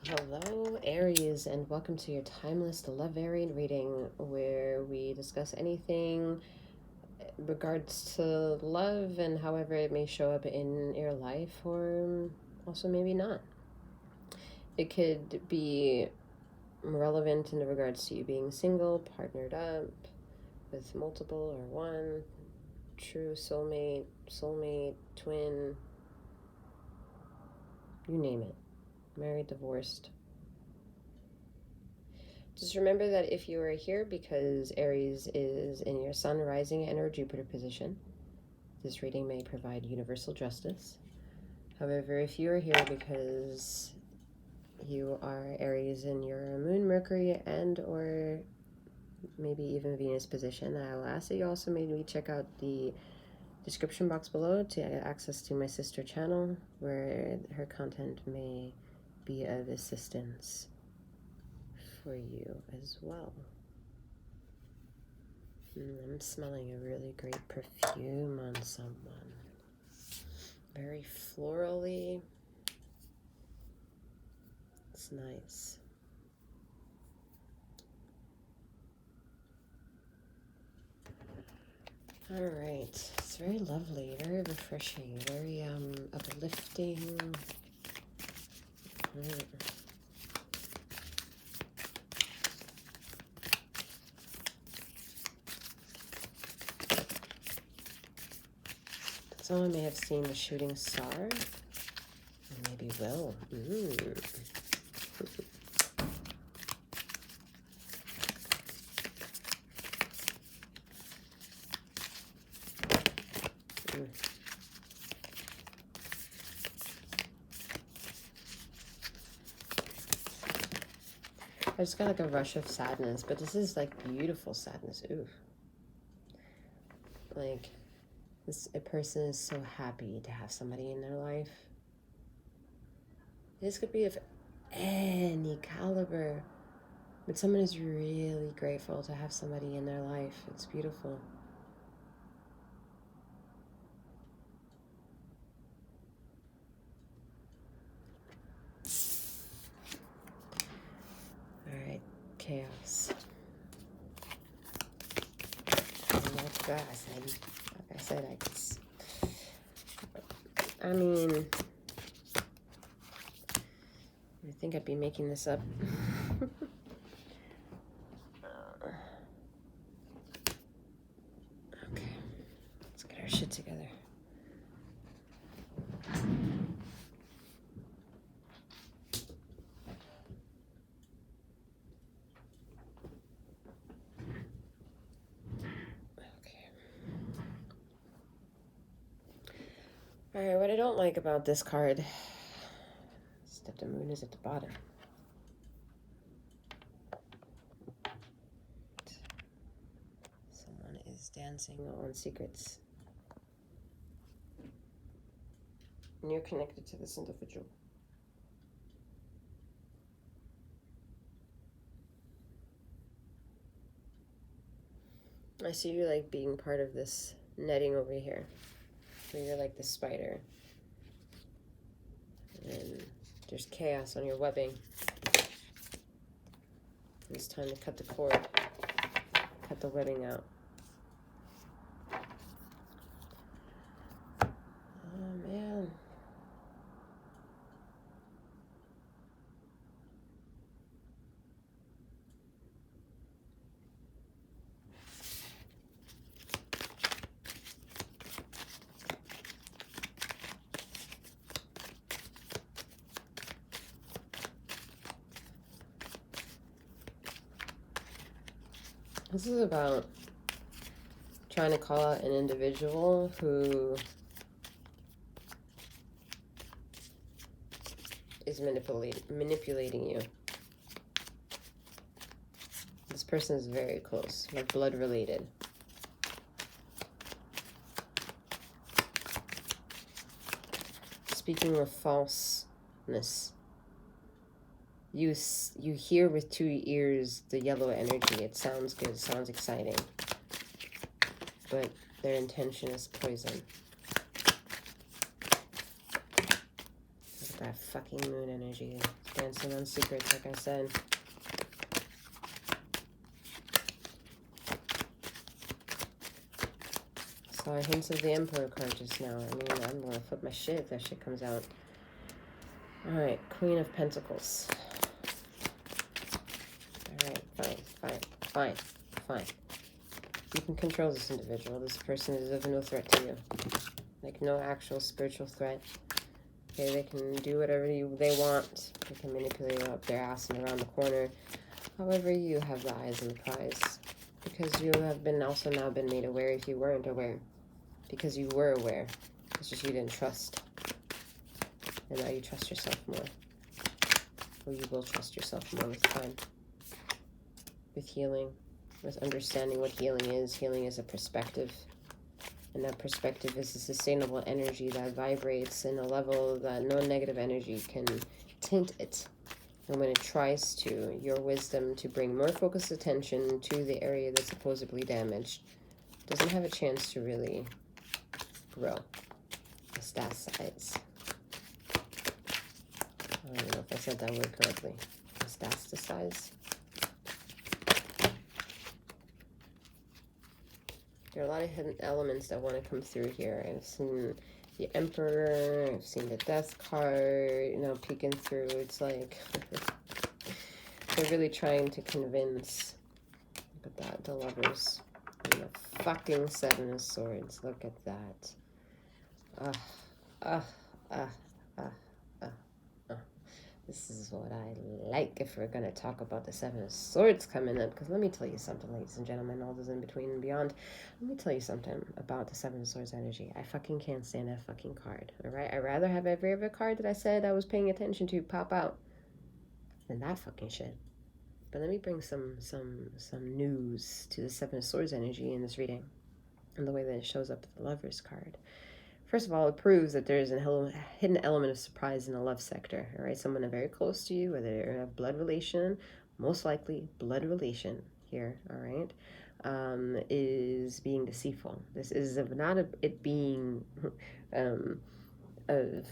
Hello, Aries, and welcome to your timeless love variant reading, where we discuss anything regards to love and however it may show up in your life, or also maybe not. It could be relevant in regards to you being single, partnered up, with multiple or one, true soulmate, twin, you name it. Married, divorced. Just remember that if you are here because Aries is in your Sun, Rising, and or Jupiter position, this reading may provide universal justice. However, if you are here because you are Aries in your Moon, Mercury, and or maybe even Venus position, I will ask that you also maybe check out the description box below to get access to my sister channel, where her content may be of assistance for you as well. I'm smelling a really great perfume on someone. Very florally. It's nice. All right. It's very lovely, very refreshing, very uplifting. Someone may have seen The Shooting Star, or maybe will. I just got like a rush of sadness, but this is like beautiful sadness. Ooh. Like, a person is so happy to have somebody in their life. This could be of any caliber, but someone is really grateful to have somebody in their life. It's beautiful. All right, chaos. Like I said, I mean, I think I'd be making this up. Okay, let's get our shit together. Alright, what I don't like about this card is that the moon is at the bottom. Someone is dancing on secrets. And you're connected to this individual. I see you like being part of this netting over here. So you're like the spider. And there's chaos on your webbing. It's time to cut the cord. Cut the webbing out. Oh, man. This is about trying to call out an individual who is manipulating you. This person is very close, like blood related. Speaking of falseness, you hear with two ears the yellow energy. It sounds good, it sounds exciting, but their intention is poison. That fucking moon energy. Dancing on secrets, like I said. Saw hints of the Emperor card just now. I mean, I'm gonna flip my shit if that shit comes out. Alright, Queen of Pentacles. Alright, fine. You can control this individual. This person is of no threat to you. Like, no actual spiritual threat. Okay, they can do whatever they want. They can manipulate you up their ass and around the corner. However, you have the eyes on the prize. Because you have been also now been made aware if you weren't aware. Because you were aware. It's just you didn't trust. And now you trust yourself more. Or you will trust yourself more with time. With healing. With understanding what healing is. Healing is a perspective. And that perspective is a sustainable energy that vibrates in a level that no negative energy can taint it. And when it tries to, your wisdom to bring more focused attention to the area that's supposedly damaged doesn't have a chance to really grow. Metastasize. I don't know if I said that word correctly. Metastasize. There are a lot of hidden elements that want to come through here. I've seen the Emperor, I've seen the Death card, you know, peeking through. It's like they're really trying to convince. Look at that, the Lovers. And the fucking Seven of Swords. Look at that. This is what I like if we're going to talk about the Seven of Swords coming up. Because let me tell you something, ladies and gentlemen, all those in between and beyond. Let me tell you something about the Seven of Swords energy. I fucking can't stand that fucking card. Alright? I'd rather have every other card that I said I was paying attention to pop out than that fucking shit. But let me bring some news to the Seven of Swords energy in this reading. And the way that it shows up with the Lovers card. First of all, it proves that there is a hidden element of surprise in the love sector. All right, someone very close to you, whether they're in a blood relation, most likely blood relation here. All right, is being deceitful. This is not it being of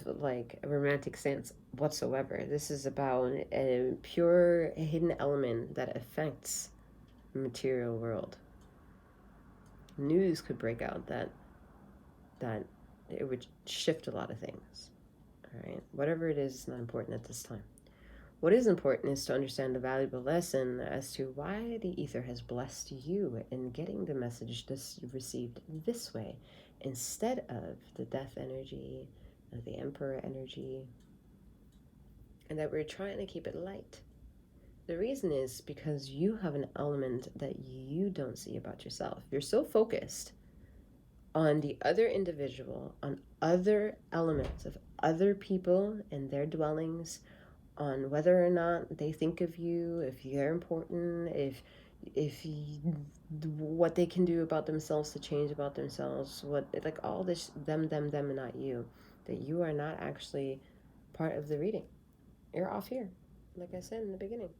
like a romantic sense whatsoever. This is about a pure hidden element that affects the material world. News could break out that it would shift a lot of things. All right, whatever it is not important at this time. What is important is to understand the valuable lesson as to why the ether has blessed you in getting the message received this way instead of the Death energy, the Emperor energy, and that we're trying to keep it light. The reason is because you have an element that you don't see about yourself. You're so focused on the other individual, on other elements of other people and their dwellings, on whether or not they think of you, if you're important, what they can do about themselves to change about themselves, what, like all this them and not you, that you are not actually part of the reading. You're off here, like I said in the beginning.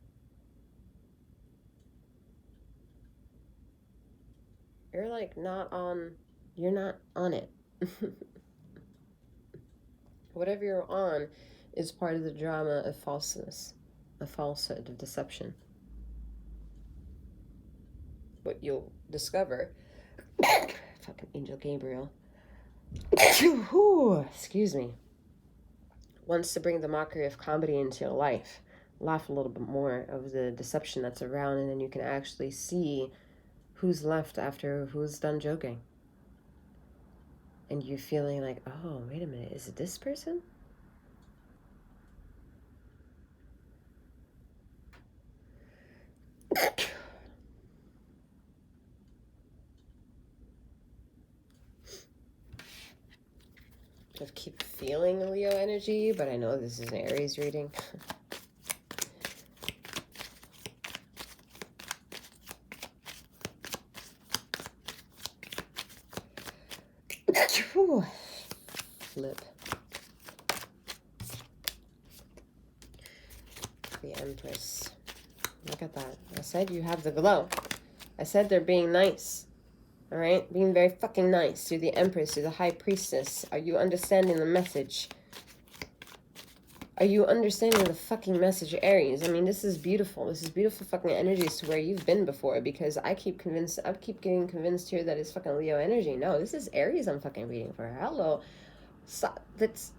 You're like not on. You're not on it. Whatever you're on is part of the drama of falseness, of falsehood, of deception. What you'll discover, fucking Angel Gabriel, excuse me, wants to bring the mockery of comedy into your life. Laugh a little bit more of the deception that's around, and then you can actually see who's left after who's done joking. And you're feeling like, oh, wait a minute, is it this person? I keep feeling Leo energy, but I know this is an Aries reading. Flip. The Empress. Look at that. I said you have the glow. I said they're being nice. All right? Being very fucking nice to the Empress, to the High Priestess. Are you understanding the message? Are you understanding the fucking message, Aries? I mean, this is beautiful. This is beautiful fucking energies to where you've been before, because I keep getting convinced here that it's fucking Leo energy. No, this is Aries I'm fucking reading for. Hello. Stop.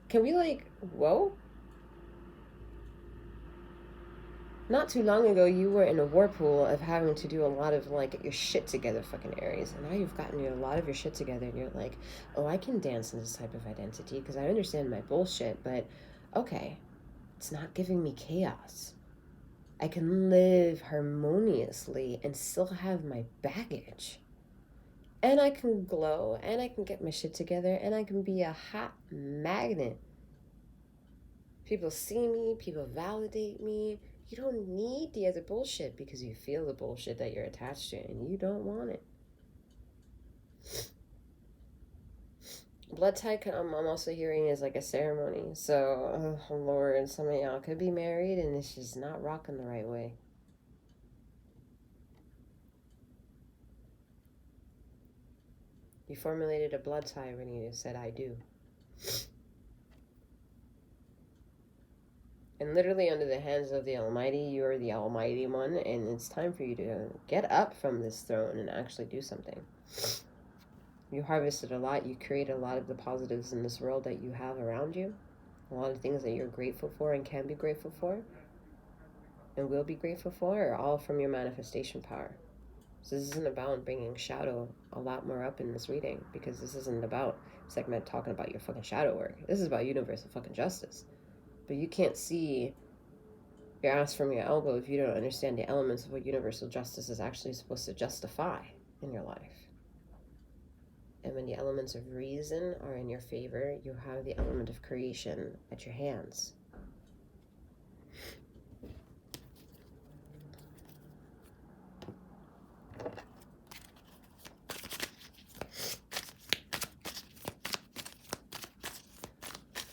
Can we like, whoa? Not too long ago, you were in a whirlpool of having to do a lot of like get your shit together, fucking Aries. And now you've gotten a lot of your shit together, and you're like, oh, I can dance in this type of identity because I understand my bullshit, but okay. It's not giving me chaos. I can live harmoniously and still have my baggage. And I can glow, and I can get my shit together, and I can be a hot magnet. People see me, people validate me. You don't need the other bullshit because you feel the bullshit that you're attached to, and you don't want it. Blood tie, I'm also hearing is like a ceremony. So, oh Lord, some of y'all could be married and it's just not rocking the right way. You formulated a blood tie when you said, I do. And literally under the hands of the Almighty, you are the Almighty One, and it's time for you to get up from this throne and actually do something. You harvested a lot. You created a lot of the positives in this world that you have around you. A lot of things that you're grateful for and can be grateful for and will be grateful for are all from your manifestation power. So this isn't about bringing shadow a lot more up in this reading, because this isn't about segment talking about your fucking shadow work. This is about universal fucking justice. But you can't see your ass from your elbow if you don't understand the elements of what universal justice is actually supposed to justify in your life. And when the elements of reason are in your favor, you have the element of creation at your hands.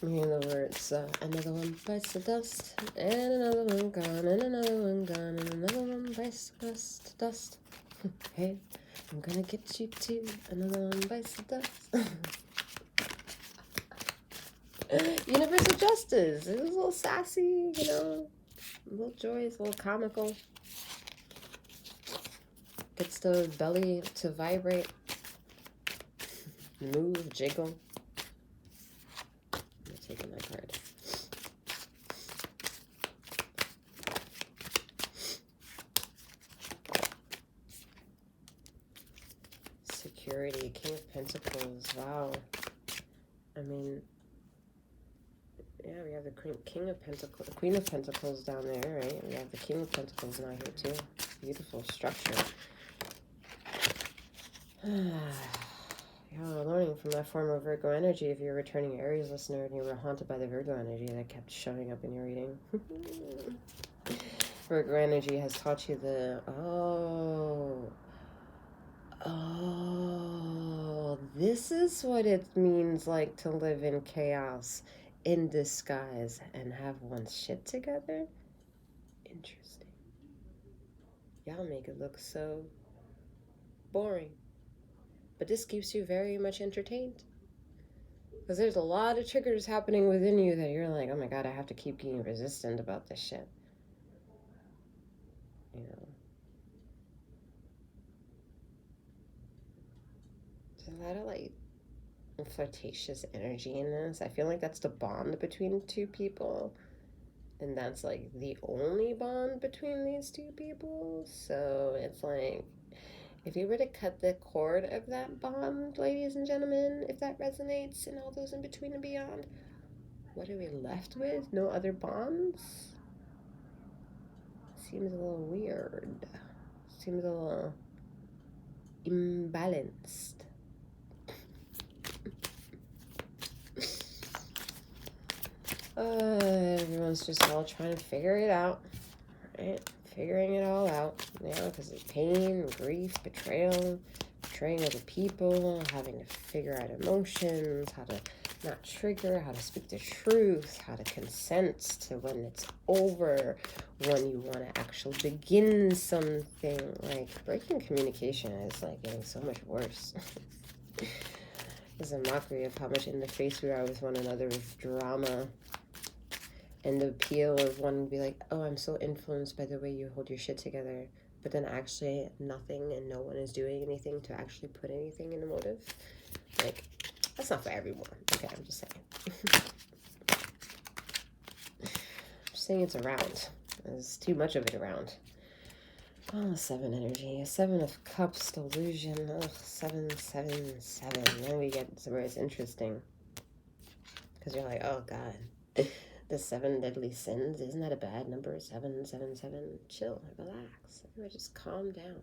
In other words, another one bites the dust, and another one gone, and another one gone, and another one bites the dust. Hey, I'm gonna get you too. Another one bites the dust. Universal justice. It was a little sassy, you know, a little joyous, a little comical. Gets the belly to vibrate, move, jiggle. I'm taking my card. Security, King of Pentacles. Wow. I mean, yeah, we have the King of Pentacles, the Queen of Pentacles down there, right? We have the King of Pentacles now here too. Beautiful structure. You're learning from that form of Virgo energy. If you're a returning Aries listener and you were haunted by the Virgo energy that kept showing up in your reading. Virgo energy has taught you the, oh, this is what it means like to live in chaos in disguise and have one's shit together. Interesting. Y'all make it look so boring. But this keeps you very much entertained. Because there's a lot of triggers happening within you that you're like, oh my God, I have to keep being resistant about this shit. You know. There's a lot of like flirtatious energy in this. I feel like that's the bond between two people. And that's like the only bond between these two people. So it's like, if you were to cut the cord of that bond, ladies and gentlemen, if that resonates and all those in between and beyond, what are we left with? No other bonds? Seems a little weird. Seems a little imbalanced. Everyone's just all trying to figure it out, right? Figuring it all out, you know, because of pain, grief, betrayal, betraying other people, having to figure out emotions, how to not trigger, how to speak the truth, how to consent to when it's over, when you want to actually begin something. Like, breaking communication is like getting so much worse. It's a mockery of how much in the face we are with one another with drama. And the appeal of one to be like, oh, I'm so influenced by the way you hold your shit together, but then actually nothing and no one is doing anything to actually put anything in the motive. Like, that's not for everyone. Okay, I'm just saying. I'm just saying it's around. There's too much of it around. Oh, 7 energy. 7 of Cups, delusion. Ugh, 7, 7, 7. Then we get where it's interesting. Because you're like, oh, God. The 7 deadly sins. Isn't that a bad number? 7, 7, 7. Chill. Relax. Just calm down.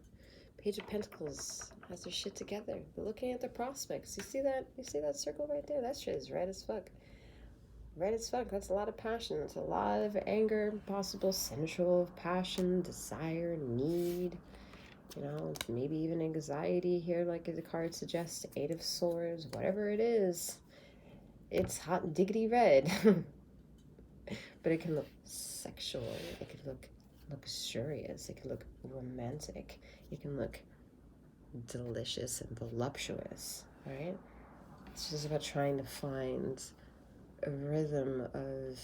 Page of Pentacles has their shit together. They're looking at the prospects. You see that? You see that circle right there? That shit is red as fuck. Red as fuck. That's a lot of passion. That's a lot of anger, possible sensual passion, desire, need. You know, maybe even anxiety here, like the card suggests. 8 of Swords. Whatever it is, it's hot diggity red. But it can look sexual. It could look luxurious. It could look romantic. It can look delicious and voluptuous, right? It's just about trying to find a rhythm of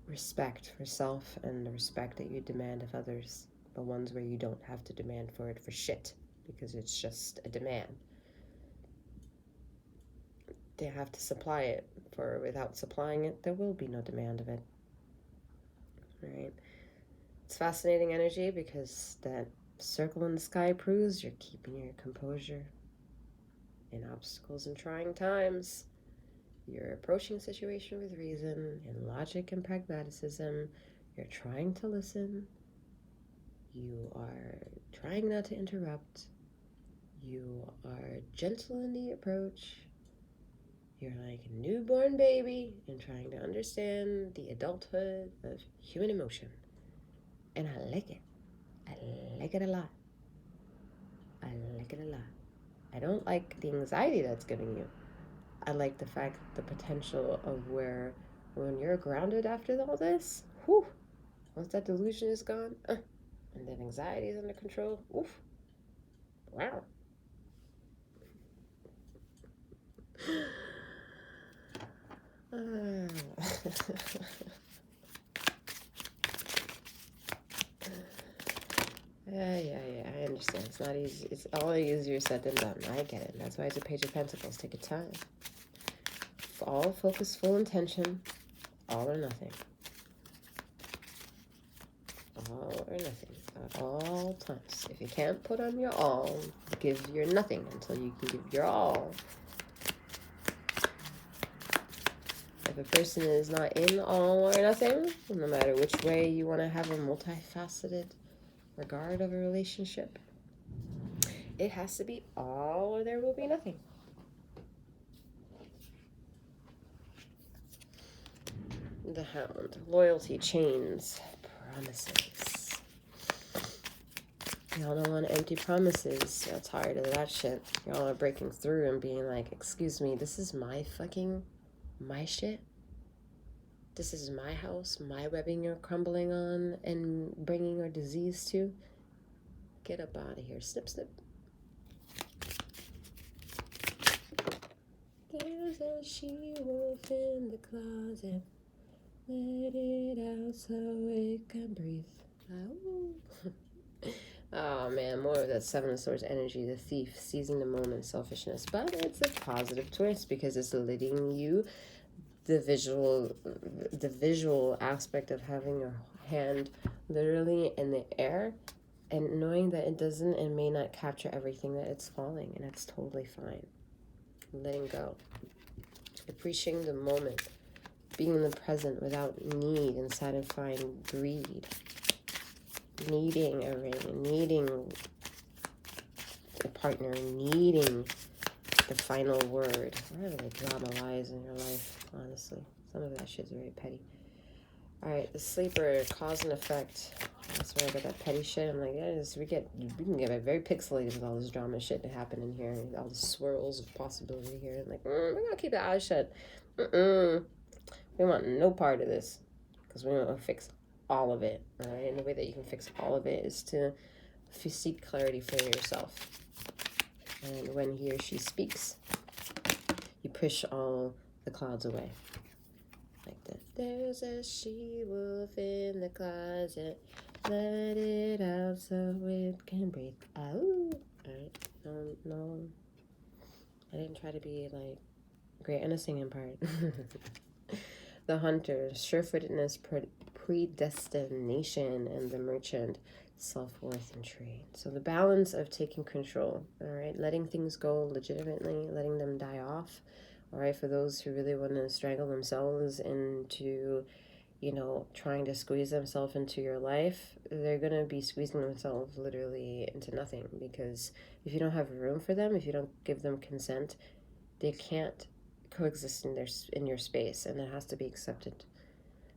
respect for self and the respect that you demand of others. The ones where you don't have to demand for it for shit, because it's just a demand. They have to supply it, for without supplying it, there will be no demand of it. Right? It's fascinating energy because that circle in the sky proves you're keeping your composure in obstacles and trying times. You're approaching a situation with reason and logic and pragmatism. You're trying to listen. You are trying not to interrupt. You are gentle in the approach. You're like a newborn baby and trying to understand the adulthood of human emotion. And I like it. I like it a lot. I like it a lot. I don't like the anxiety that's giving you. I like the fact, the potential of where, when you're grounded after all this, whew, once that delusion is gone, and that anxiety is under control, oof, wow. Yeah, I understand. It's not easy. It's all easier said than done. I get it. That's why it's a Page of Pentacles. Take your time. All focus, full intention. All or nothing. All or nothing. At all times. If you can't put on your all, give your nothing until you can give your all. If a person is not in all or nothing, no matter which way you want to have a multifaceted regard of a relationship, it has to be all or there will be nothing. The Hound. Loyalty, chains, promises. Y'all don't want empty promises. Y'all tired of that shit. Y'all are breaking through and being like, excuse me, this is my shit. This is my house, my webbing you're crumbling on and bringing our disease to. Get up out of here. Snip, snip. There's a she-wolf in the closet. Let it out so it can breathe. Oh man, more of that 7 of Swords energy, the thief, seizing the moment, selfishness. But it's a positive twist because it's letting you the visual aspect of having your hand literally in the air and knowing that it doesn't and may not capture everything, that it's falling, and that's totally fine. Letting go. Appreciating the moment. Being in the present without need and satisfying greed. Needing a ring, needing a partner, needing the final word. Whatever the drama lies in your life, honestly. Some of that shit's very petty. Alright, the Sleeper, cause and effect. That's where I got that petty shit. I'm like, yeah, we can get very pixelated with all this drama shit that happened in here, and all the swirls of possibility here. I'm like, we're gonna keep the eyes shut. We want no part of this, because we want to fix all of it. Alright, and the way that you can fix all of it is to seek clarity for yourself. And when he or she speaks, you push all the clouds away. Like that. There's a she-wolf in the closet. Let it out so it can breathe out. Alright. No. I didn't try to be like great in a singing part. The hunter, sure-footedness, predestination, and the merchant, self-worth and trade. So the balance of taking control, all right, letting things go legitimately, letting them die off, all right, for those who really want to strangle themselves into, you know, trying to squeeze themselves into your life, they're going to be squeezing themselves literally into nothing, because if you don't have room for them, if you don't give them consent, they can't coexist in your space, and it has to be accepted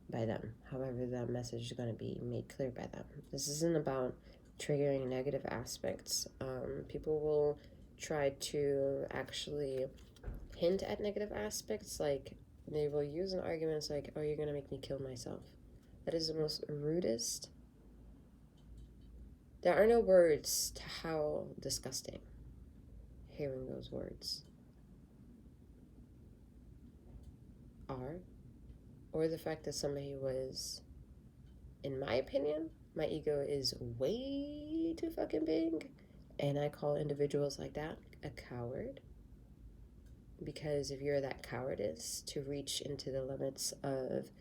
by them. However, that message is going to be made clear by them. This isn't about triggering negative aspects. People will try to actually hint at negative aspects, like they will use an argument like, oh, you're going to make me kill myself. That is the most rudest. There are no words to how disgusting hearing those words are, or the fact that somebody was, in my opinion, my ego is way too fucking big, and I call individuals like that a coward, because if you're that cowardice to reach into the limits of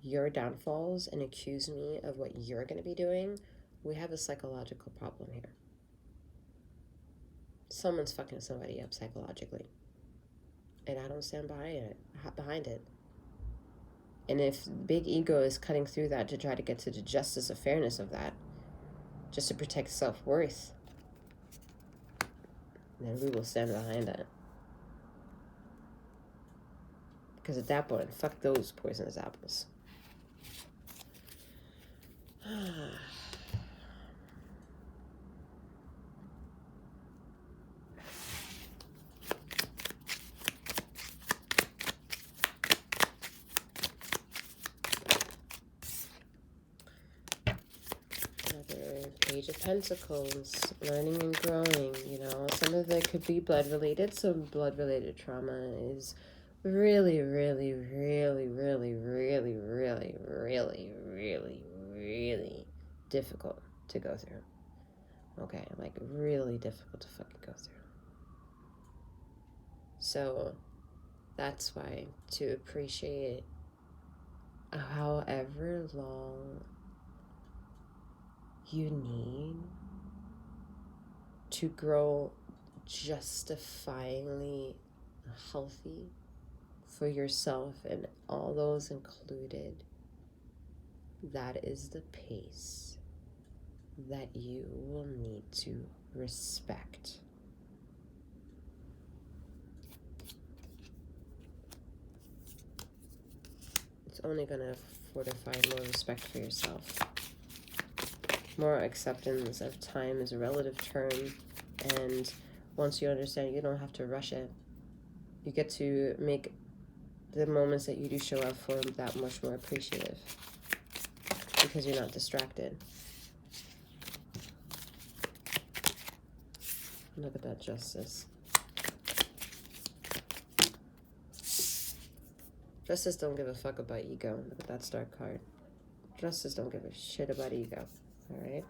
your downfalls and accuse me of what you're going to be doing, we have a psychological problem here. Someone's fucking somebody up psychologically, and I don't stand behind it. And if big ego is cutting through that to try to get to the justice of fairness of that, just to protect self-worth, then we will stand behind that. Because at that point, fuck those poisonous apples. Page of Pentacles, learning and growing, you know, some of it could be blood related, so blood related trauma is really, really, really, really, really, really, really, really, really difficult to go through. Okay, like really difficult to fucking go through. So that's why, to appreciate however long you need to grow justifyingly healthy for yourself and all those included, that is the pace that you will need to respect. It's only going to fortify more respect for yourself. More acceptance of time is a relative term, and once you understand, you don't have to rush it. You get to make the moments that you do show up for that much more appreciative, because you're not distracted. Look at that justice. Justice don't give a fuck about ego. Look at that star card. Justice don't give a shit about ego. Alright?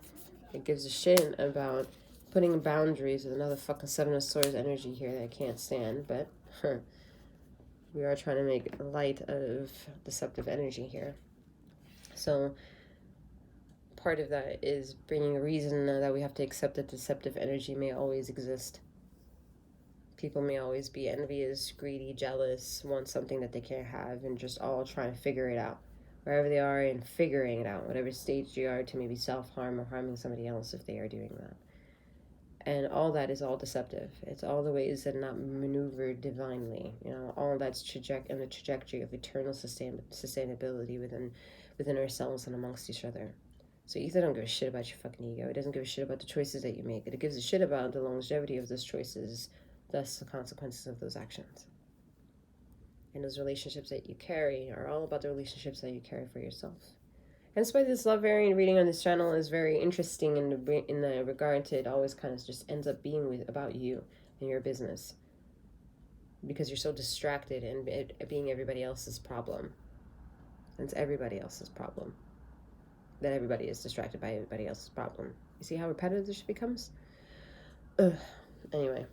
It gives a shit about putting boundaries with another fucking Seven of Swords energy here that I can't stand, but we are trying to make light of deceptive energy here. So part of that is bringing a reason that we have to accept that deceptive energy may always exist. People may always be envious, greedy, jealous, want something that they can't have, and just all trying to figure it out. Wherever they are and figuring it out, whatever stage you are, to maybe self-harm or harming somebody else if they are doing that. And all that is all deceptive. It's all the ways that are not maneuvered divinely. You know, all that's in the trajectory of eternal sustainability within ourselves and amongst each other. So either don't give a shit about your fucking ego. It doesn't give a shit about the choices that you make. It gives a shit about the longevity of those choices, thus the consequences of those actions. And those relationships that you carry are all about the relationships that you carry for yourself. And that's why this love variant reading on this channel is very interesting in the regard to it always kind of just ends up being about you and your business. Because you're so distracted and it being everybody else's problem. It's everybody else's problem. That everybody is distracted by everybody else's problem. You see how repetitive this becomes? Anyway,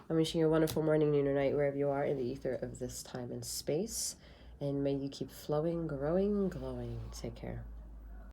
I'm wishing you a wonderful morning, noon, or night, wherever you are in the ether of this time and space. And may you keep flowing, growing, glowing. Take care.